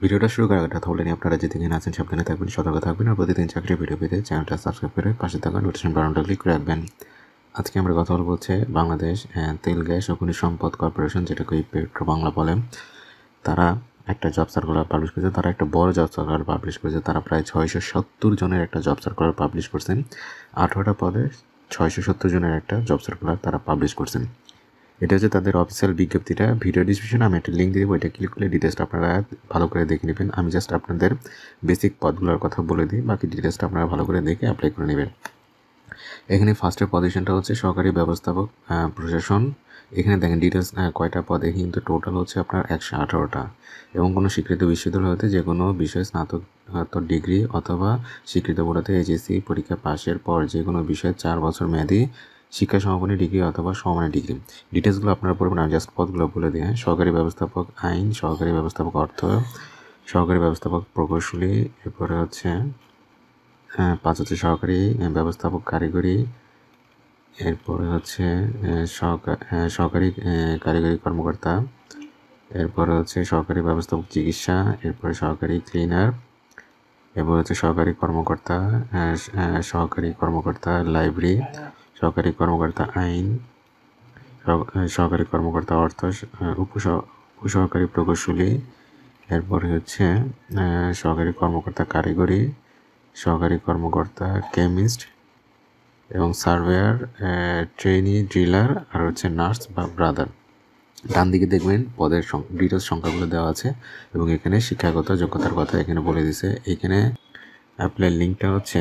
ভিডিওটা শুরু করার কথা বলে নিয়ে আপনারা যেদিকে আছেন সাবধানে থাকবেন, সতর্ক থাকবেন আর প্রতিদিন চাকরির ভিডিও পেতে চ্যানেলটা সাবস্ক্রাইব করে পাশে থাকা নোটিফিকেশন বাটনটা ক্লিক করে রাখবেন। আজকে আমরা কথা বলবো হচ্ছে বাংলাদেশ তেল গ্যাস ও খনিজ সম্পদ কর্পোরেশন, যেটাকে পেট্রো বাংলা বলে। তারা একটা জব সার্কুলার পাবলিশ করেছে, তারা একটা বড় জব সার্কুলার পাবলিশ করেছে। তারা প্রায় 670 জনের একটা জব সার্কুলার পাবলিশ করছেন। 18টা পদে 670 জনের একটা জব সার্কুলার তারা পাবলিশ করছেন। এটা হচ্ছে তাদের অফিসিয়াল বিজ্ঞপ্তিটা। ভিডিও ডিসক্রিপশনে আমি একটা লিঙ্ক দিয়ে দেবো, এটা ক্লিক করলে ডিটেলসটা আপনারা ভালো করে দেখে নেবেন। আমি জাস্ট আপনাদের বেসিক পদগুলোর কথা বলে দিই, বাকি ডিটেলসটা আপনারা ভালো করে দেখে অ্যাপ্লাই করে নেবেন। এখানে ফার্স্টের পজিশনটা হচ্ছে সহকারী ব্যবস্থাপক প্রশাসন। এখানে দেখেন ডিটেলস কয়টা পদে, কিন্তু টোটাল হচ্ছে আপনার 118টা। এবং কোনো স্বীকৃত বিশ্ববিদ্যালয় হতে যে কোনো বিষয়ে স্নাতক ডিগ্রি অথবা স্বীকৃত বোর্ড এইচএসসি পরীক্ষা পাশের পর যে কোনো বিষয়ে 4 বছর মেয়াদী শিক্ষা সমাপনী ডিগ্রি অথবা সমমানের ডিগ্রি। ডিটেলসগুলো আপনারা পড়বেন, আমি জাস্ট পদগুলো বলে দিই। সহকারী ব্যবস্থাপক আইন, সহকারী ব্যবস্থাপক অর্থ, সহকারী ব্যবস্থাপক প্রকৌশলী, এরপরে হচ্ছে 5 হচ্ছে সহকারী ব্যবস্থাপক কারিগরি, এরপরে হচ্ছে সহকারী কারিগরি কর্মকর্তা, এরপরে হচ্ছে সহকারী ব্যবস্থাপক চিকিৎসা, এরপরে সহকারী ক্লিনার, এরপর হচ্ছে সহকারী কর্মকর্তা লাইব্রেরি, সহকারী কর্মকর্তা আইন, সহকারী কর্মকর্তা অর্থ, উপসহকারী প্রকৌশলী, এরপরে হচ্ছে সহকারী কর্মকর্তা কারিগরি, সহকারী কর্মকর্তা কেমিস্ট এবং সার্ভেয়ার, ট্রেনি, ড্রিলার আর হচ্ছে নার্স বা ব্রাদার। ডান দিকে দেখবেন পদের ডিটেলস সংখ্যাগুলো দেওয়া আছে এবং এখানে শিক্ষাগত যোগ্যতার কথা এখানে বলে দিছে। এখানে অ্যাপ্লাই লিঙ্কটা হচ্ছে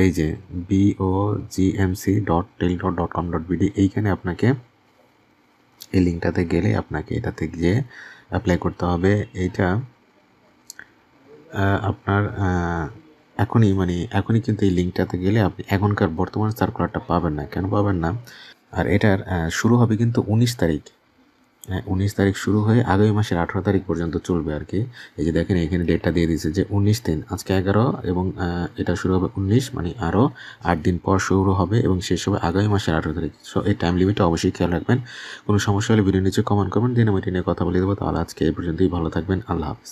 এই যে bogmc.tel.com.bd। এইখানে আপনাকে এই লিঙ্কটাতে গেলে আপনাকে এটাতে গিয়ে অ্যাপ্লাই করতে হবে। এইটা আপনার এখনই কিন্তু এই লিঙ্কটাতে গেলে আপনি এখনকার বর্তমান সার্কুলারটা পাবেন না। কেন পাবেন না? আর এটার শুরু হবে কিন্তু 19 তারিখ। 19 তারিখ শুরু হয়ে আগামী মাসের 18 তারিখ পর্যন্ত চলবে আর কি। এই যে দেখেন এখানে ডেটটা দিয়ে দিয়েছে যে 19 দিন, আজকে 11 এবং এটা শুরু হবে 19, মানে আরও 8 দিন পর শুরু হবে এবং শেষ হবে আগামী মাসের 18 তারিখ। সো এই টাইম লিমিটটা অবশ্যই খেয়াল রাখবেন। কোনো সমস্যা হলে ভিডিও নিচে কমেন্ট করবেন, দিন আমি এটা নিয়ে কথা বলে দেবো। তাহলে আজকে এই পর্যন্তই, ভালো থাকবেন, আল্লাহ হাফিজ।